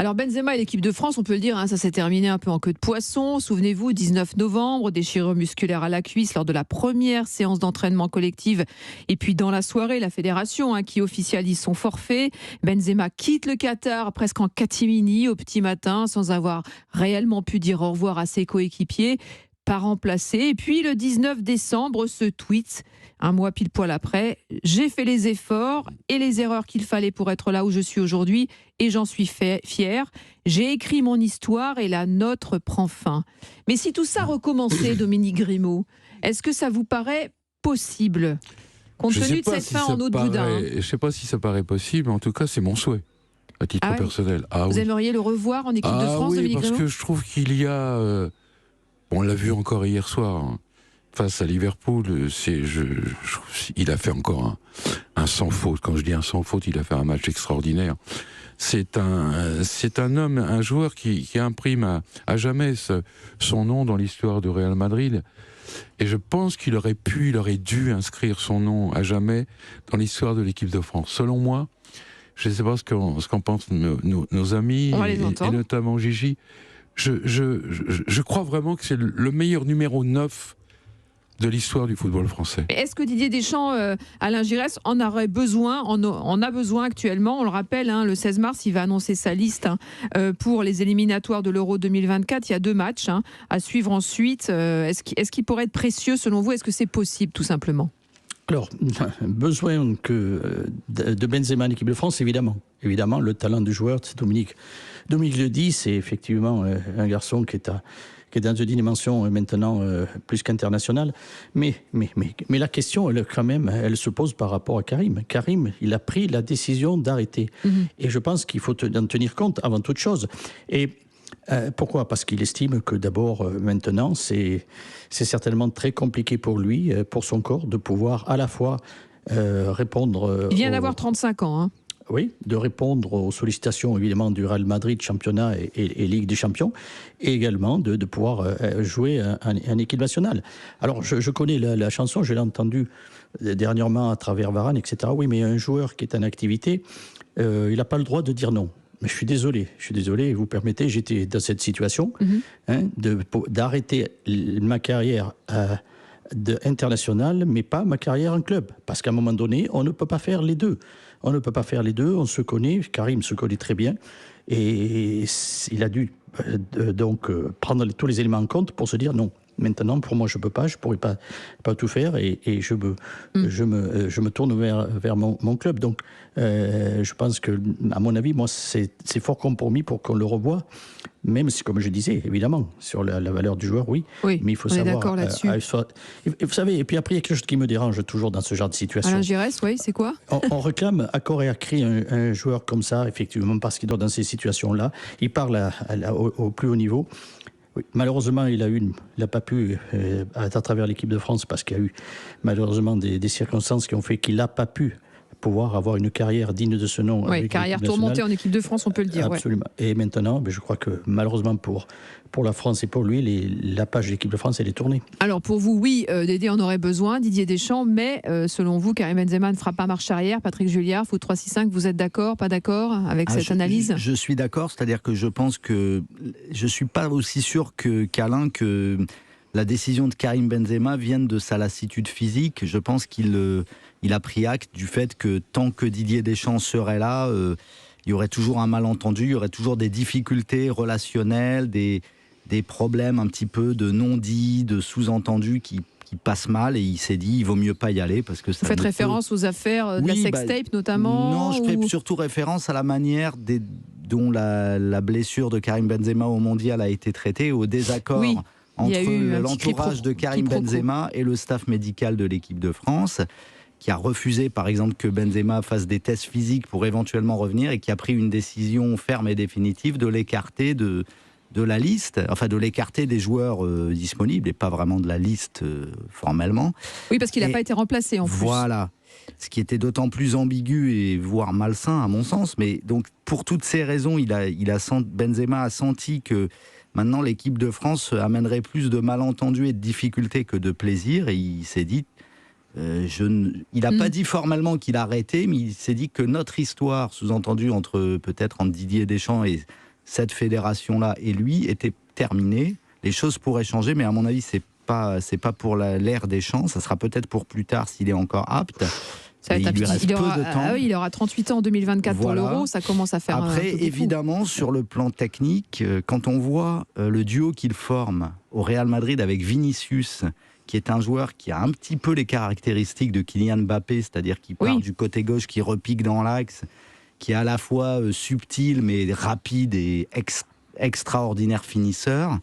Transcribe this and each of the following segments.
Alors Benzema et l'équipe de France, on peut le dire, ça s'est terminé un peu en queue de poisson. Souvenez-vous, 19 novembre, déchirure musculaire à la cuisse lors de la première séance d'entraînement collective. Et puis dans la soirée, la fédération qui officialise son forfait. Benzema quitte le Qatar presque en catimini au petit matin sans avoir réellement pu dire au revoir à ses coéquipiers. Pas remplacé. Et puis le 19 décembre, ce tweet, un mois pile poil après, j'ai fait les efforts et les erreurs qu'il fallait pour être là où je suis aujourd'hui et j'en suis fier. J'ai écrit mon histoire et la nôtre prend fin. Mais si tout ça recommençait, Dominique Grimaud, est-ce que ça vous paraît possible, compte tenu de cette fin en eau de boudin? Je ne sais pas si ça paraît possible, mais en tout cas, c'est mon souhait, à titre personnel. Vous aimeriez le revoir en équipe de France, Dominique Grimaud? Parce que je trouve qu'il y a... on l'a vu encore hier soir, face à Liverpool, il a fait encore un sans faute. Quand je dis un sans faute, il a fait un match extraordinaire. C'est un homme, un joueur qui imprime à jamais son nom dans l'histoire du Real Madrid. Et je pense qu'il aurait dû inscrire son nom à jamais dans l'histoire de l'équipe de France. Selon moi, je ne sais pas ce qu'en pensent nos amis, et notamment Gigi. Je crois vraiment que c'est le meilleur numéro 9 de l'histoire du football français. Est-ce que Didier Deschamps, Alain Giresse, en aurait besoin, en a besoin actuellement? On le rappelle, le 16 mars, il va annoncer sa liste pour les éliminatoires de l'Euro 2024. Il y a 2 matchs à suivre ensuite. Est-ce qu'il pourrait être précieux selon vous? Est-ce que c'est possible, tout simplement? Alors, besoin de Benzema en équipe de France, évidemment. Évidemment, le talent du joueur, c'est Dominique le dit, c'est effectivement un garçon qui est dans une dimension maintenant plus qu'internationale. Mais la question, elle se pose par rapport à Karim. Karim, il a pris la décision d'arrêter. Et je pense qu'il faut en tenir compte avant toute chose. Et pourquoi? Parce qu'il estime que d'abord, maintenant, c'est certainement très compliqué pour lui, pour son corps, de pouvoir à la fois répondre... Il vient d'avoir 35 ans, Oui, de répondre aux sollicitations évidemment du Real Madrid, championnat et Ligue des Champions, et également de pouvoir jouer en équipe nationale. Alors je connais la chanson, je l'ai entendue dernièrement à travers Varane, etc. Oui, mais un joueur qui est en activité, il n'a pas le droit de dire non. Mais je suis désolé, vous permettez, j'étais dans cette situation, d'arrêter ma carrière internationale, mais pas ma carrière en club. Parce qu'à un moment donné, on ne peut pas faire les deux. On se connaît, Karim se connaît très bien, et il a dû donc prendre tous les éléments en compte pour se dire non. Maintenant, pour moi, je ne peux pas, je ne pourrais pas tout faire, et je me tourne vers mon club. Donc, je pense que, à mon avis, moi, c'est fort compromis pour qu'on le revoie, même si, comme je disais, évidemment, sur la valeur du joueur, oui. Mais il faut savoir... d'accord là-dessus. Vous savez, et puis après, il y a quelque chose qui me dérange toujours dans ce genre de situation. Alain Giresse, oui, c'est quoi? On réclame à corps et à cri un joueur comme ça, effectivement, parce qu'il doit dans ces situations-là. Il parle au plus haut niveau. Oui, malheureusement, il n'a pas pu à travers l'équipe de France, parce qu'il y a eu malheureusement des circonstances qui ont fait qu'il n'a pas pu pouvoir avoir une carrière digne de ce nom. Oui, carrière tourmentée en équipe de France, on peut le dire. Absolument. Ouais. Et maintenant, je crois que malheureusement pour la France et pour lui, la page de l'équipe de France, elle est tournée. Alors pour vous, oui, Dédé en aurait besoin, Didier Deschamps, mais selon vous, Karim Benzema ne fera pas marche arrière. Patrick Julliard, Foot 365, vous êtes d'accord, pas d'accord avec cette analyse? Je suis d'accord, c'est-à-dire que je pense que je ne suis pas aussi sûr qu'Alain que la décision de Karim Benzema vienne de sa lassitude physique. Je pense qu'il a pris acte du fait que tant que Didier Deschamps serait là, il y aurait toujours un malentendu, il y aurait toujours des difficultés relationnelles, des problèmes un petit peu de non-dits, de sous-entendus qui passent mal, et il s'est dit il vaut mieux pas y aller parce que ça... Vous faites référence aux affaires de la sextape notamment? Non, je fais surtout référence à la manière dont la blessure de Karim Benzema au Mondial a été traitée, au désaccord entre l'entourage de Karim Benzema et le staff médical de l'équipe de France, qui a refusé par exemple que Benzema fasse des tests physiques pour éventuellement revenir, et qui a pris une décision ferme et définitive de l'écarter de la liste, enfin de l'écarter des joueurs disponibles, et pas vraiment de la liste formellement. Oui, parce qu'il n'a pas été remplacé en plus. Voilà, d'autant plus ambigu et voire malsain à mon sens. Mais donc pour toutes ces raisons, Benzema a senti que maintenant l'équipe de France amènerait plus de malentendus et de difficultés que de plaisir, et il s'est dit... il n'a pas dit formellement qu'il a arrêté, mais il s'est dit que notre histoire, sous-entendu peut-être entre Didier Deschamps et cette fédération-là et lui était terminée. Les choses pourraient changer, mais à mon avis, c'est pas pour l'ère des champs. Ça sera peut-être pour plus tard s'il est encore apte. Ça va être il aura 38 ans en 2024 pour l'Euro, ça commence à faire Après, évidemment, sur le plan technique, quand on voit le duo qu'il forme au Real Madrid avec Vinicius, qui est un joueur qui a un petit peu les caractéristiques de Kylian Mbappé, c'est-à-dire qui part du côté gauche, qui repique dans l'axe, qui est à la fois subtil mais rapide et extraordinaire finisseur,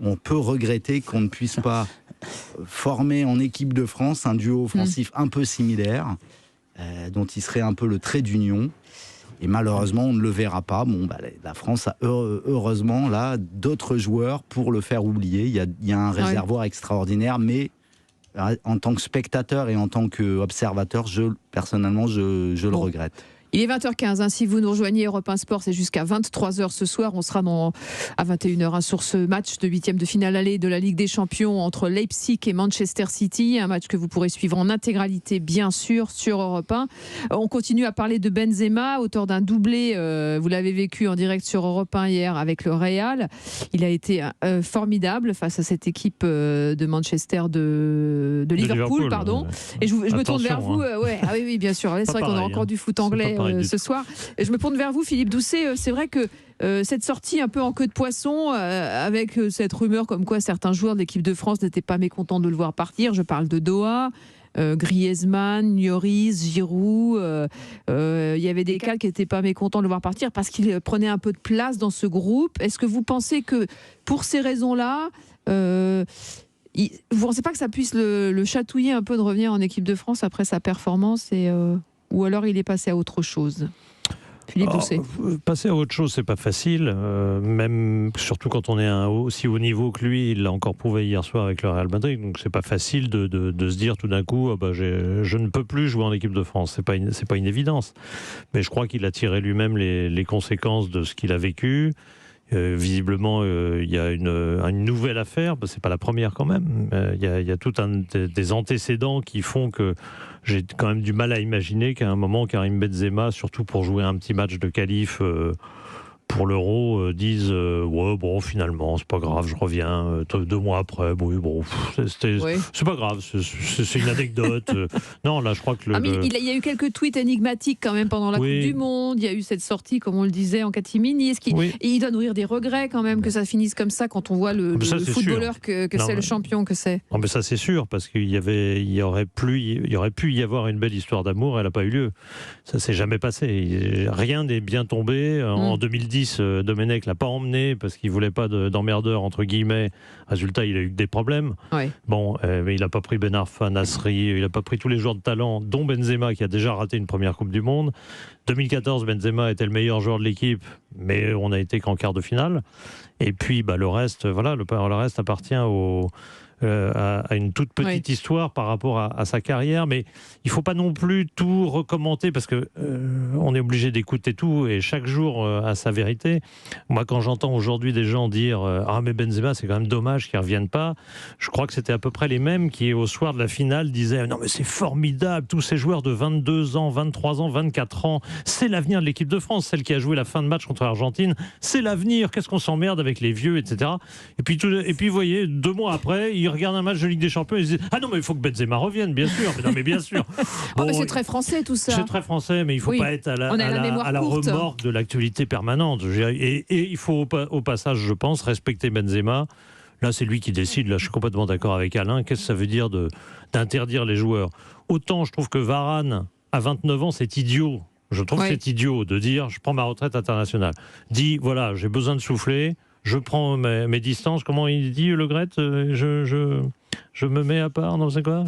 on peut regretter qu'on ne puisse pas former en équipe de France un duo offensif un peu similaire, dont il serait un peu le trait d'union. Et malheureusement, on ne le verra pas. La France a heureusement là d'autres joueurs pour le faire oublier. Il y a un réservoir extraordinaire, mais en tant que spectateur et en tant qu'observateur, personnellement, je le regrette. Il est 20h15, si vous nous rejoignez, Europe 1 Sport, c'est jusqu'à 23h ce soir. On sera à 21h sur ce match de 8e de finale aller de la Ligue des Champions entre Leipzig et Manchester City. Un match que vous pourrez suivre en intégralité, bien sûr, sur Europe 1. On continue à parler de Benzema, auteur d'un doublé. Vous l'avez vécu en direct sur Europe 1 hier avec le Real. Il a été formidable face à cette équipe de Manchester, de Liverpool, pardon. Et je me tourne vers vous. Oui, bien sûr. C'est vrai qu'on a encore du foot anglais ce soir. Et je me tourne vers vous, Philippe Doucet. C'est vrai que cette sortie un peu en queue de poisson, avec cette rumeur comme quoi certains joueurs de l'équipe de France n'étaient pas mécontents de le voir partir. Je parle de Doha, Griezmann, Lloris, Giroud. Il y avait des cas qui n'étaient pas mécontents de le voir partir parce qu'il prenait un peu de place dans ce groupe. Est-ce que vous pensez que pour ces raisons-là, vous ne pensez pas que ça puisse le chatouiller un peu de revenir en équipe de France après sa performance ou alors il est passé à autre chose? Philippe Doucet. Passer à autre chose, c'est pas facile, même surtout quand on est à un aussi haut niveau que lui. Il l'a encore prouvé hier soir avec le Real Madrid, donc c'est pas facile de se dire tout d'un coup je ne peux plus jouer en équipe de France. C'est pas une évidence, mais je crois qu'il a tiré lui-même les conséquences de ce qu'il a vécu. Visiblement, il y a une nouvelle affaire, c'est pas la première quand même. Il y a tout des antécédents qui font que j'ai quand même du mal à imaginer qu'à un moment, Karim Benzema, surtout pour jouer un petit match de qualif pour l'Euro, disent finalement c'est pas grave, je reviens 2 mois après. C'est pas grave, c'est une anecdote. Non, là je crois que il y a eu quelques tweets énigmatiques quand même pendant la Coupe du Monde. Il y a eu cette sortie, comme on le disait, en catimini. Il doit nourrir des regrets quand même que ça finisse comme ça quand on voit le footballeur que c'est, le champion que c'est. Non, mais ça c'est sûr, parce qu'il y aurait pu y avoir une belle histoire d'amour, elle n'a pas eu lieu. Ça s'est jamais passé. Rien n'est bien tombé. En 2010, Domenech l'a pas emmené parce qu'il voulait pas d'emmerdeur entre guillemets. Résultat, il a eu des problèmes. Mais il n'a pas pris Ben Arfa, Nasri, il n'a pas pris tous les joueurs de talent, dont Benzema qui a déjà raté une première Coupe du Monde. 2014, Benzema était le meilleur joueur de l'équipe, mais on a été qu'en quart de finale. Et puis le reste, le reste appartient à une toute petite histoire par rapport à sa carrière, mais il ne faut pas non plus tout recommenter parce que on est obligé d'écouter tout et chaque jour a sa vérité. Moi, quand j'entends aujourd'hui des gens dire mais Benzema, c'est quand même dommage qu'il ne revienne pas, je crois que c'était à peu près les mêmes qui, au soir de la finale, disaient non mais c'est formidable, tous ces joueurs de 22 ans, 23 ans, 24 ans, c'est l'avenir de l'équipe de France, celle qui a joué la fin de match contre l'Argentine, c'est l'avenir, qu'est-ce qu'on s'emmerde avec les vieux, etc. Et puis vous voyez, 2 mois après, il regarde un match de Ligue des Champions et ils disent non mais il faut que Benzema revienne, bien sûr. Mais bien sûr. Mais c'est très français tout ça. C'est très français, mais il ne faut pas être à la remorque de l'actualité permanente. Et il faut au passage, je pense, respecter Benzema. Là, c'est lui qui décide. Là, je suis complètement d'accord avec Alain. Qu'est-ce que ça veut dire d'interdire les joueurs? Autant je trouve que Varane, à 29 ans, c'est idiot. Je trouve que c'est idiot de dire je prends ma retraite internationale. Dit voilà, j'ai besoin de souffler. Je prends mes distances. Comment il dit, Le Gret? Je me mets à part. Non, c'est quoi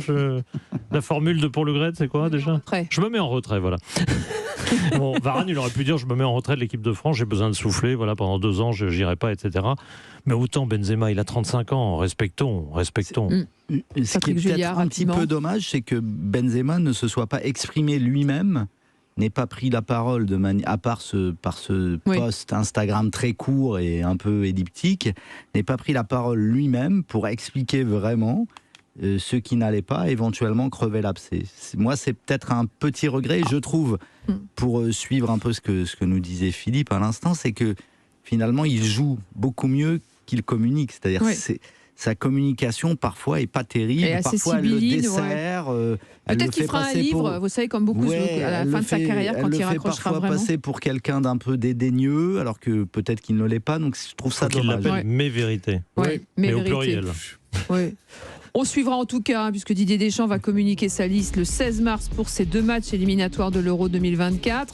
la formule pour Le Gret, c'est quoi déjà? Je me mets en retrait, voilà. Varane, il aurait pu dire je me mets en retrait de l'équipe de France, j'ai besoin de souffler, voilà, pendant 2 ans, je n'irai pas, etc. Mais autant Benzema, il a 35 ans, respectons. Ce qui est peut-être un petit peu dommage, c'est que Benzema ne se soit pas exprimé lui-même, n'ait pas pris la parole à part par ce post Instagram très court et un peu elliptique, n'ait pas pris la parole lui-même pour expliquer vraiment ce qui n'allait pas, éventuellement crever l'abcès. Moi, c'est peut-être un petit regret, je trouve, pour suivre un peu ce que nous disait Philippe à l'instant, c'est que finalement, il joue beaucoup mieux qu'il communique. C'est-à-dire sa communication, parfois, est pas terrible. Parfois, elle le dessert. Peut-être qu'il fera un livre, vous savez, comme beaucoup, à la fin de sa carrière, quand il raccrochera vraiment. Elle le fait parfois passer pour quelqu'un d'un peu dédaigneux, alors que peut-être qu'il ne l'est pas. Donc, je trouve ça dommage. Il l'appelle Mes Vérités. Mais au pluriel. Oui. On suivra en tout cas, puisque Didier Deschamps va communiquer sa liste le 16 mars pour ces 2 matchs éliminatoires de l'Euro 2024.